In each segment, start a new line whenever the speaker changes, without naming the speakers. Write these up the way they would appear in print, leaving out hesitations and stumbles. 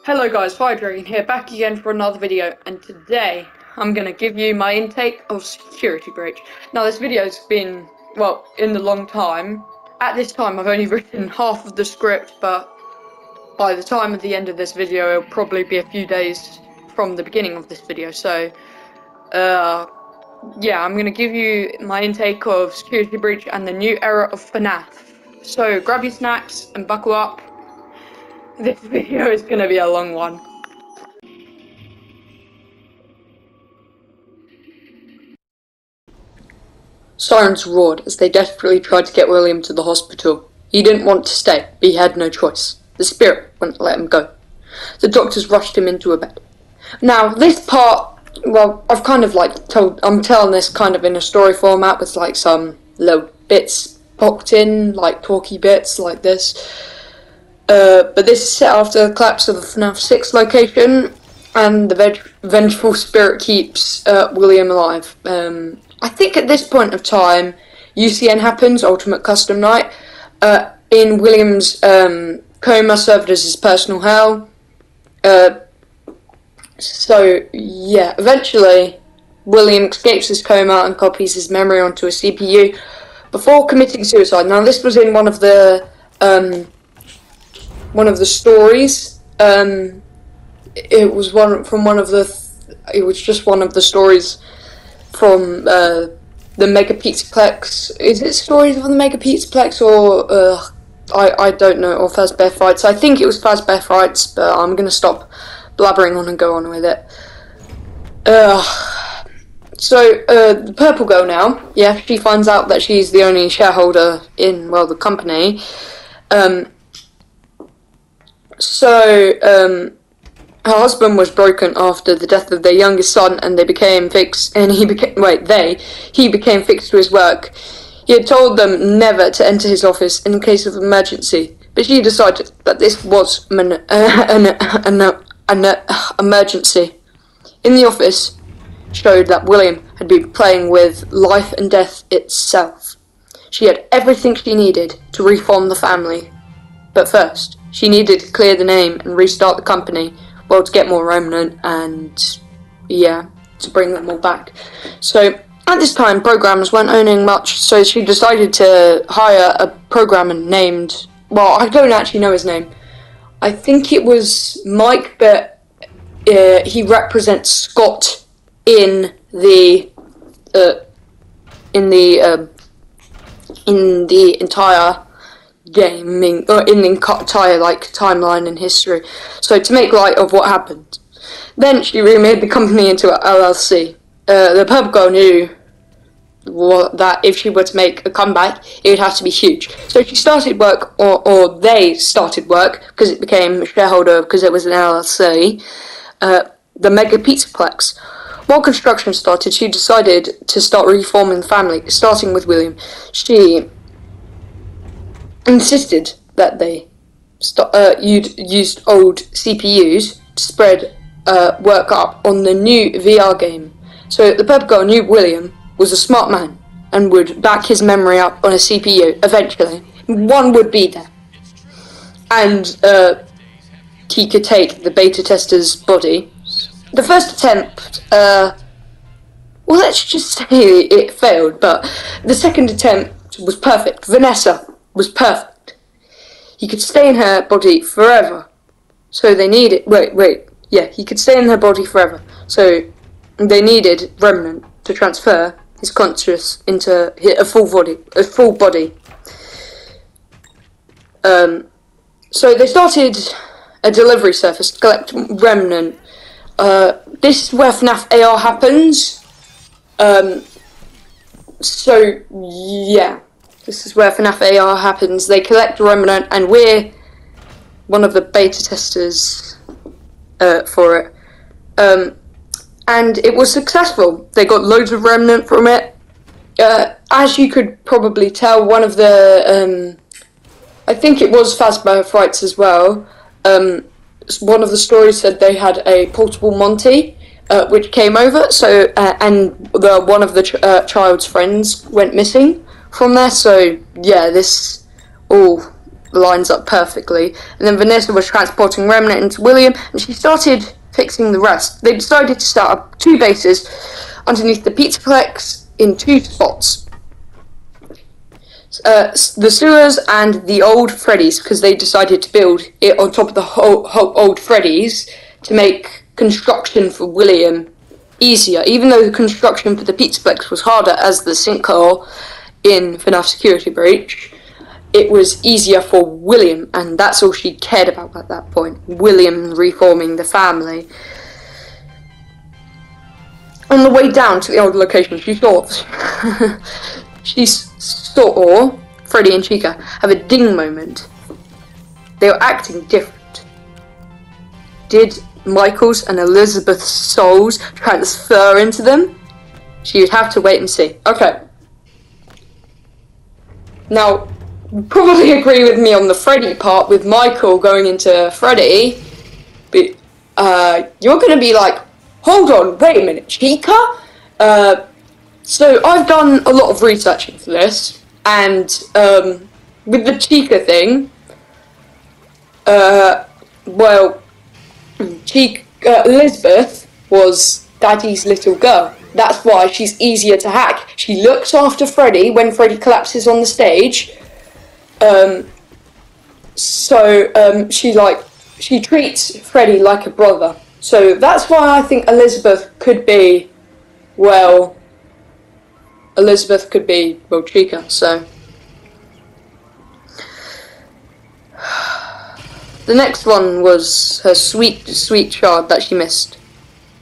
Hello guys, Firedragon here, back again for another video, and today I'm going to give you my intake of Security Breach. Now this video's been, well, in the long time. At this time I've only written half of the script, but by the time of the end of this video it'll probably be a few days from the beginning of this video. So, yeah, I'm going to give you my intake of Security Breach and the new era of Fnaf. So grab your snacks and buckle up. This video is going to be a long one.
Sirens roared as they desperately tried to get William to the hospital. He didn't want to stay, but he had no choice. The spirit wouldn't let him go. The doctors rushed him into a bed. Now, this part, well, I've kind of I'm telling this kind of in a story format with like some little bits popped in, like talky bits like this. But this is set after the collapse of the Fnaf 6 location, and the vengeful spirit keeps William alive. I think at this point of time, UCN happens, Ultimate Custom Night. In William's coma served as his personal hell. So, yeah, eventually, William escapes his coma and copies his memory onto a CPU before committing suicide. Now, this was in one of the stories. It was just one of the stories from the Mega Pizzaplex. Is it stories of the Mega Pizzaplex or I don't know, or Fazbear Fights? I think it was Fazbear Fights, but I'm gonna stop blabbering on and go on with it. So the purple girl now, yeah, she finds out that she's the only shareholder in, well, the company. Her husband was broken after the death of their youngest son, and he became fixed to his work. He had told them never to enter his office in case of emergency, but she decided that this was an emergency. In the office, showed that William had been playing with life and death itself. She had everything she needed to reform the family, but first, she needed to clear the name and restart the company, well, to get more remnant and, yeah, to bring them all back. So, at this time, programmers weren't earning much, so she decided to hire a programmer named, well, I don't actually know his name. I think it was Mike, but he represents Scott in the entire gaming, or in the entire timeline in history. So to make light of what happened, then she remade the company into a LLC. The purple girl knew that if she were to make a comeback, it would have to be huge. So she started work, or they started work, because it became a shareholder, because it was an LLC, the Mega Pizzaplex. While construction started, she decided to start reforming the family, starting with William. She insisted that they used old CPUs to spread work up on the new VR game. So the purple girl knew William was a smart man and would back his memory up on a CPU eventually. One would be there. And he could take the beta tester's body. The first attempt, well, let's just say it failed, but the second attempt was perfect. Vanessa was perfect. He could stay in her body forever. So they needed, he could stay in her body forever. So they needed remnant to transfer his conscious into a full body. So they started a delivery service to collect remnant. This is where Fnaf AR happens. So yeah, this is where Fnaf AR happens. They collect remnant, and we're one of the beta testers for it. And it was successful. They got loads of remnant from it. As you could probably tell, one of the I think it was Fazbear Fights as well. One of the stories said they had a portable Monty, which came over. So and one of the child's friends went missing from there. So yeah, this all lines up perfectly. And then Vanessa was transporting Remnant into William, and she started fixing the rest. They decided to start up 2 bases underneath the Pizzaplex in 2 spots. The sewers and the old Freddy's, because they decided to build it on top of the whole old Freddy's to make construction for William easier, even though the construction for the Pizzaplex was harder as the sinkhole in Fnaf Security Breach. It was easier for William, and that's all she cared about at that point. William reforming the family. On the way down to the old location, she saw Freddy and Chica have a ding moment. They were acting different. Did Michael's and Elizabeth's souls transfer into them? She would have to wait and see. Okay. Now, you probably agree with me on the Freddy part with Michael going into Freddy, but you're going to be like, hold on, wait a minute, Chica? So I've done a lot of researching for this, and with the Chica thing, Elizabeth was Daddy's little girl. That's why she's easier to hack. She looks after Freddy when Freddy collapses on the stage. She treats Freddy like a brother. So that's why I think Elizabeth could be Chica, so. The next one was her sweet child that she missed.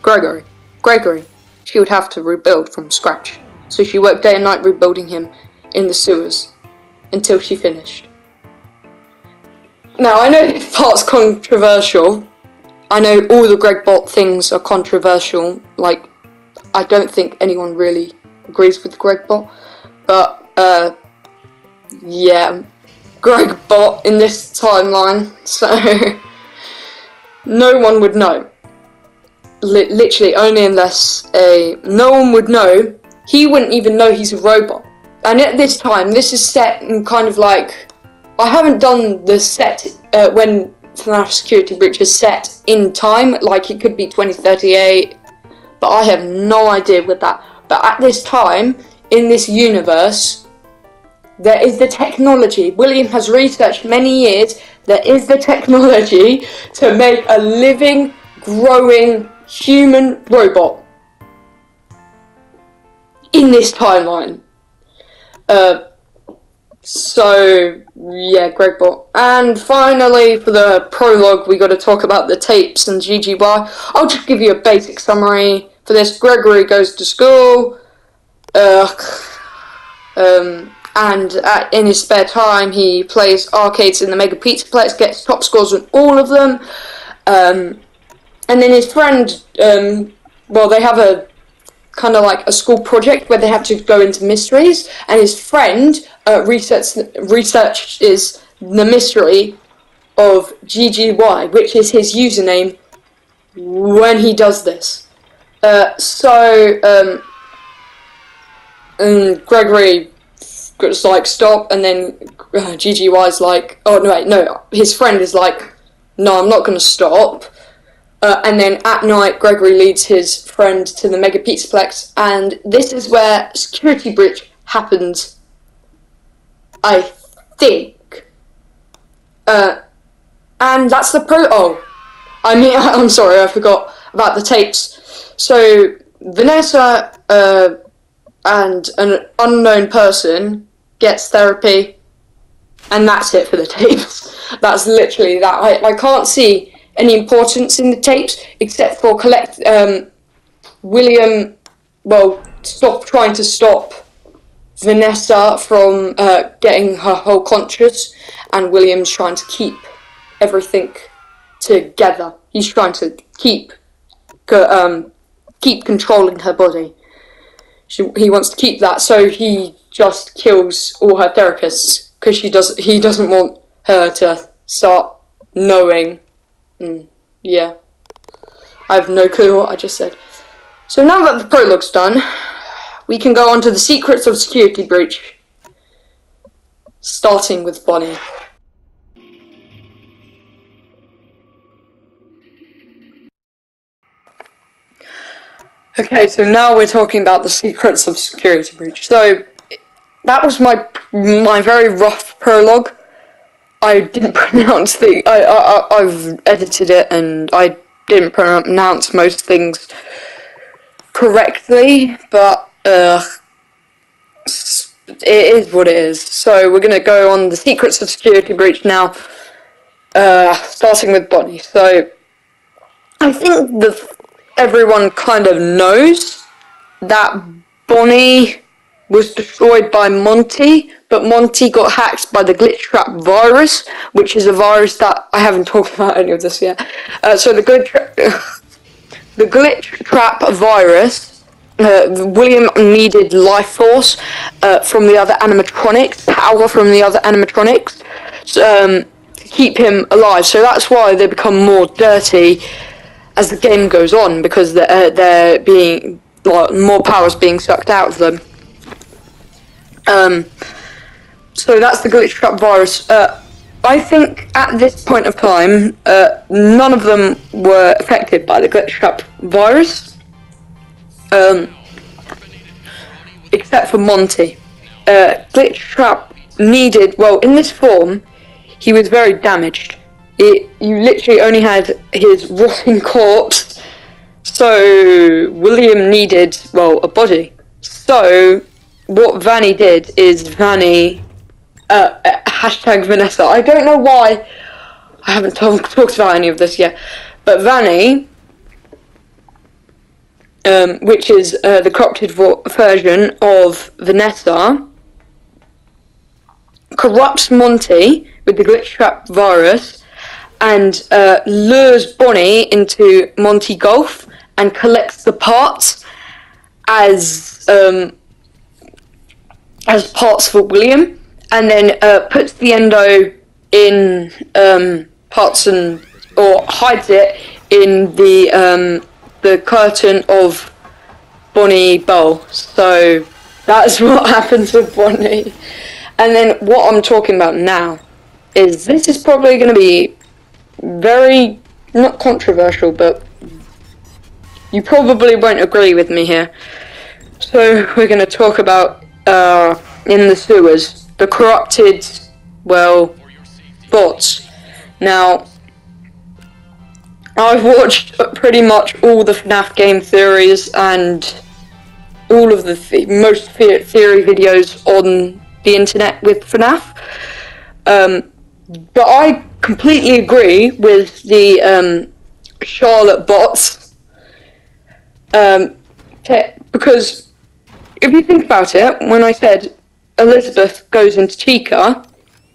Gregory. She would have to rebuild from scratch. So she worked day and night rebuilding him in the sewers until she finished. Now, I know this part's controversial. I know all the Gregbot things are controversial. Like, I don't think anyone really agrees with Gregbot. But, yeah, Gregbot in this timeline. So, no one would know. Literally, only unless no one would know. He wouldn't even know he's a robot. And at this time, this is set in kind of like, I haven't done the set when Fnaf Security Breach is set in time, like it could be 2038, but I have no idea with that. But at this time, in this universe, there is the technology. William has researched many years, there is the technology to make a living, growing human robot in this timeline. So, yeah, Gregbot. And finally, for the prologue, we got to talk about the tapes and GGY. I'll just give you a basic summary for this. Gregory goes to school, and in his spare time, he plays arcades in the Mega Pizzaplex, gets top scores on all of them, and then his friend, they have a kind of like a school project where they have to go into mysteries, and his friend researches the mystery of GGY, which is his username when he does this. Gregory goes like, stop, and then GGY's like, oh no, wait, no, his friend is like, no, I'm not going to stop. And then at night, Gregory leads his friend to the Mega Pizzaplex, and this is where Security Breach happens, I think. And that's the I'm sorry, I forgot about the tapes. So, Vanessa and an unknown person gets therapy, and that's it for the tapes. That's literally that. I can't see any importance in the tapes, except for William, trying to stop Vanessa from getting her whole conscious, and William's trying to keep everything together. He's trying to keep controlling her body. He wants to keep that, so he just kills all her therapists, because he doesn't want her to start knowing. Yeah, I have no clue what I just said. So now that the prologue's done, we can go on to the secrets of Security Breach, starting with Bonnie. Okay, so now we're talking about the secrets of Security Breach. So that was my very rough prologue. I didn't pronounce I've edited it and I didn't pronounce most things correctly, but it is what it is. So we're gonna go on the secrets of Security Breach now, starting with Bonnie. So I think everyone kind of knows that Bonnie was destroyed by Monty, but Monty got hacked by the Glitch Trap virus, which is a virus that I haven't talked about any of this yet. So the Glitch Trap virus, William needed life force from the other animatronics, power from the other animatronics, to keep him alive. So that's why they become more dirty as the game goes on, because they're being, like, more power is being sucked out of them. So that's the Glitch Trap virus. I think at this point of time, none of them were affected by the Glitch Trap virus, except for Monty. Glitch Trap needed, well, in this form, he was very damaged. You literally only had his rotting corpse, so William needed, well, a body. So what Vanny did is hashtag Vanessa. I don't know why I haven't talked about any of this yet, but Vanny, which is the corrupted version of Vanessa, corrupts Monty with the Glitch Trap virus and lures Bonnie into Monty Golf and collects the parts as parts for William, and then puts the endo in parts or hides it in the curtain of Bonnie Bowl. So that's what happens with Bonnie. And then what I'm talking about now is, this is probably going to be very, not controversial, but you probably won't agree with me here. So we're going to talk about in the sewers, the corrupted, well, bots. Now, I've watched pretty much all the Fnaf game theories and all of the most theory videos on the internet with Fnaf. But I completely agree with the Charlotte bots, because if you think about it, when I said Elizabeth goes into Chica,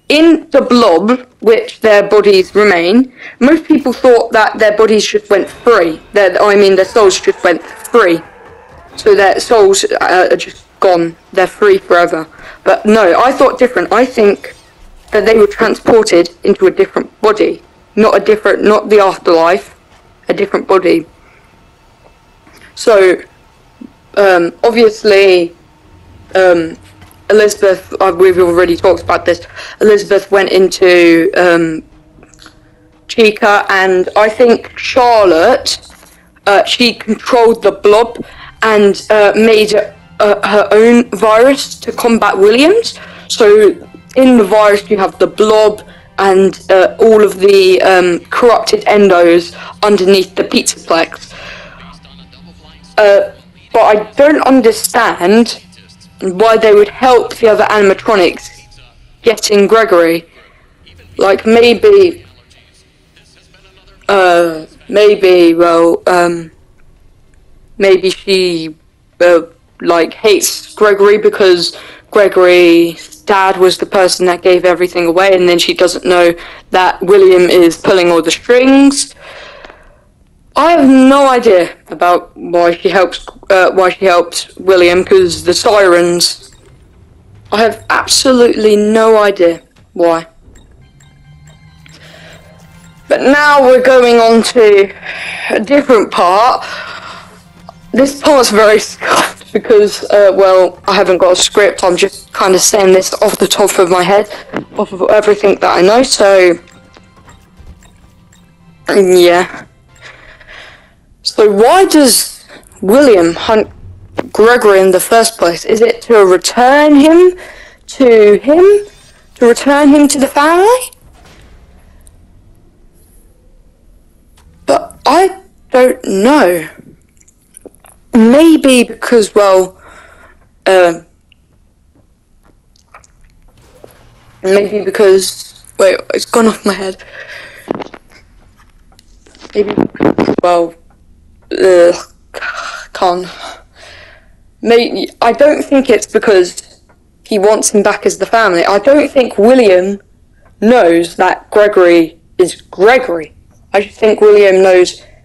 in the blob, which their bodies remain, most people thought that their bodies just went free. Their souls just went free. So their souls are just gone. They're free forever. But no, I thought different. I think that they were transported into a different body. Not the afterlife, a different body. So, obviously, Elizabeth, we've already talked about this, Elizabeth went into Chica, and I think Charlotte, she controlled the blob and made her own virus to combat Williams. So in the virus you have the blob and all of the corrupted endos underneath the pizzaplex. But I don't understand why they would help the other animatronics getting Gregory. Like, maybe she hates Gregory because Gregory's dad was the person that gave everything away, and then she doesn't know that William is pulling all the strings. I have no idea about why she helps William, because the sirens, I have absolutely no idea why. But now we're going on to a different part. This part's very scuffed because, I haven't got a script. I'm just kind of saying this off the top of my head, off of everything that I know, so yeah. So why does William hunt Gregory in the first place? Is it to return him to him? To return him to the family? But I don't know. Maybe because, well, maybe because, wait, it's gone off my head. Maybe, well, can't. Maybe, I don't think it's because he wants him back as the family. I don't think William knows that Gregory is Gregory. I just think William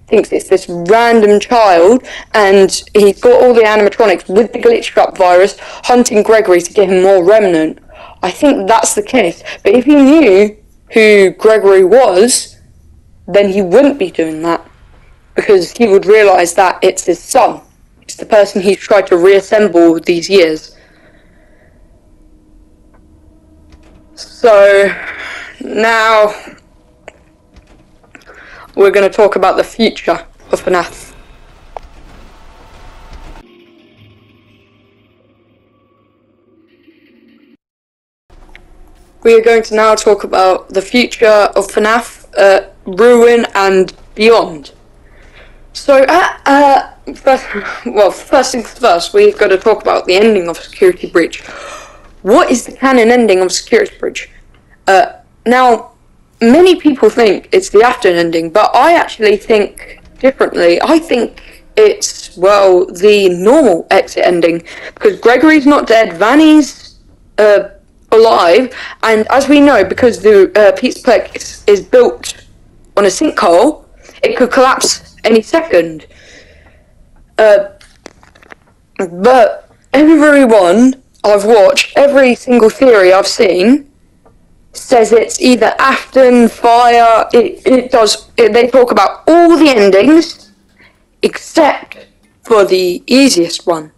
thinks it's this random child, and he's got all the animatronics with the glitched up virus hunting Gregory to give him more remnant. I think that's the case. But if he knew who Gregory was, then he wouldn't be doing that, because he would realise that it's his son. It's the person he's tried to reassemble these years. So, now we're going to talk about the future of Fnaf. We are going to now talk about the future of Fnaf, Ruin and beyond. So, first things first, we've got to talk about the ending of Security Breach. What is the canon ending of Security Breach? Now, many people think it's the after ending, but I actually think differently. I think it's, well, the normal exit ending, because Gregory's not dead, Vanny's alive, and as we know, because the Pizzaplex is built on a sinkhole, it could collapse any second. But everyone I've watched, every single theory I've seen, says it's either Afton, Fire, they talk about all the endings, except for the easiest one.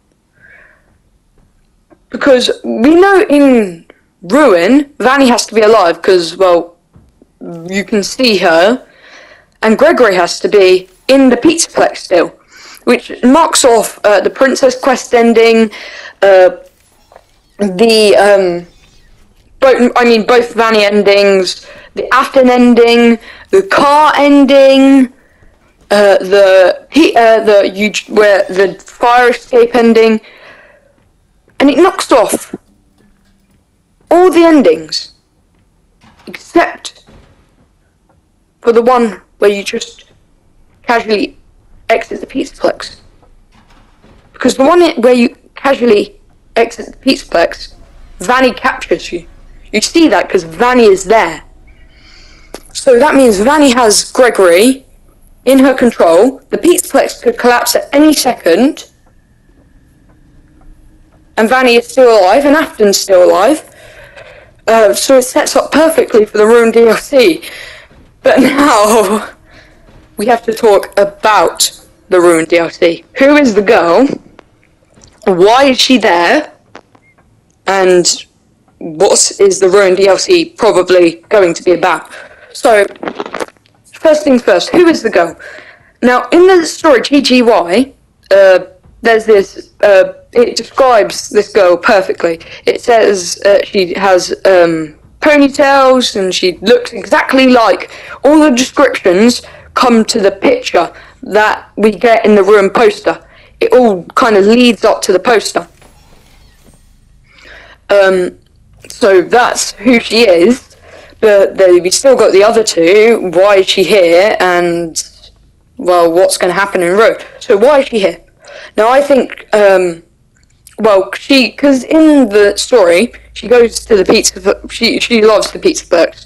Because we know in Ruin, Vanny has to be alive, because, well, you can see her, and Gregory has to be in the Pizzaplex still, which marks off the Princess Quest ending, both Vanny endings, the Afton ending, the car ending, the fire escape ending, and it knocks off all the endings, except for the one where you just casually exit the Pizzaplex. Because the one where you casually exit the Pizzaplex, Vanny captures you. You see that because Vanny is there. So that means Vanny has Gregory in her control. The Pizzaplex could collapse at any second. And Vanny is still alive, and Afton's still alive. So it sets up perfectly for the Ruin DLC. But now we have to talk about the Ruin DLC. Who is the girl? Why is she there? And what is the Ruin DLC probably going to be about? So, first things first, who is the girl? Now, in the story TGY, there's this, it describes this girl perfectly. It says she has ponytails, and she looks exactly like all the descriptions come to the picture that we get in the Ruin poster. It all kind of leads up to the poster. So that's who she is, but we still got the other two. Why is she here? And, well, what's going to happen in Ruin? So why is she here? Now, I think, because in the story, she goes to the pizza, she loves the Pizzaplex.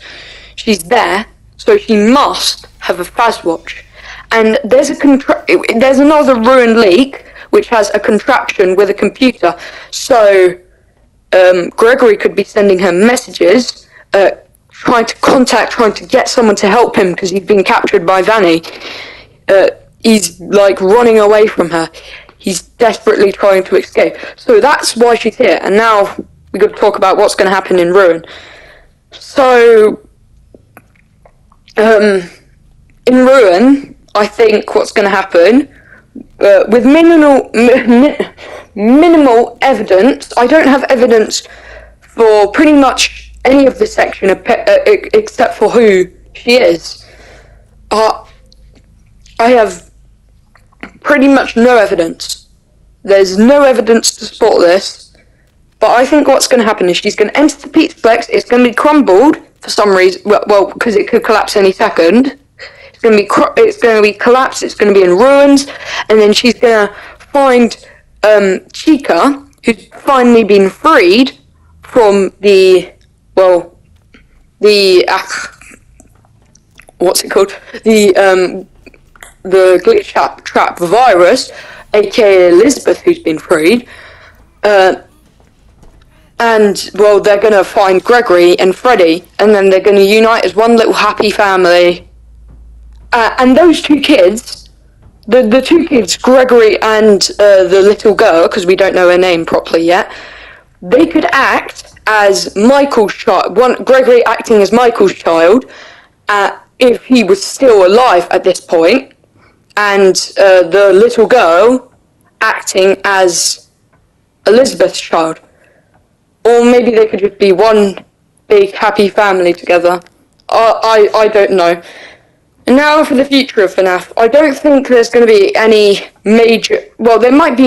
She's there, so she must have a Fazwatch. And there's another Ruin leak, which has a contraption with a computer, so Gregory could be sending her messages, trying to get someone to help him because he's been captured by Vanny. He's like running away from her. He's desperately trying to escape. So that's why she's here. And now we got to talk about what's going to happen in Ruin. So, in Ruin, I think what's going to happen, with minimal evidence. I don't have evidence for pretty much any of the section except for who she is. I have pretty much no evidence. There's no evidence to support this. But I think what's going to happen is she's going to enter the Pizzaplex. It's going to be crumbled for some reason. Well, because it could collapse any second. It's going to be collapsed. It's going to be in ruins, and then she's going to find Chica, who's finally been freed from the what's it called? The glitch trap virus, aka Elizabeth, who's been freed. And, well, they're going to find Gregory and Freddy, and then they're going to unite as one little happy family. And those two kids, the two kids, Gregory and the little girl, because we don't know her name properly yet, they could act as Michael's child, Gregory acting as Michael's child, if he was still alive at this point, and the little girl acting as Elizabeth's child. Or maybe they could just be one big happy family together. I don't know. And now for the future of FNAF. I don't think there's going to be any major... Well, there might be...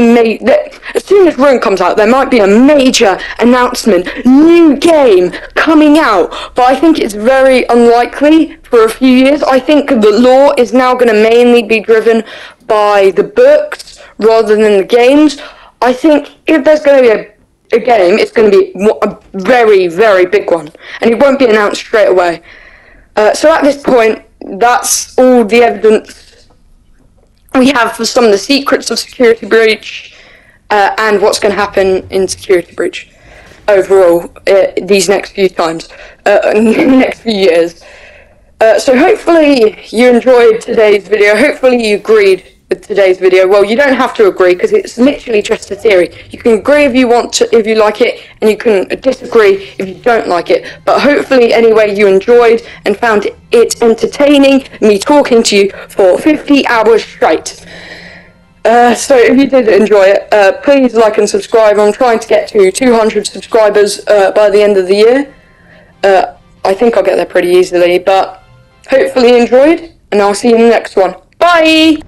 As soon as Rune comes out, there might be a major announcement. New game coming out. But I think it's very unlikely for a few years. I think the lore is now going to mainly be driven by the books rather than the games. I think if there's going to be a game, it's going to be a very, very big one. And it won't be announced straight away. So at this point, that's all the evidence we have for some of the secrets of Security Breach and what's going to happen in Security Breach overall these next few next few years. So hopefully you enjoyed today's video. Hopefully you agreed with today's video. Well, you don't have to agree because it's literally just a theory. You can agree if you want to, if you like it, and you can disagree if you don't like it. But hopefully, anyway, you enjoyed and found it entertaining, me talking to you for 50 hours straight. So if you did enjoy it, please like and subscribe. I'm trying to get to 200 subscribers by the end of the year. I think I'll get there pretty easily, but hopefully you enjoyed, and I'll see you in the next one. Bye!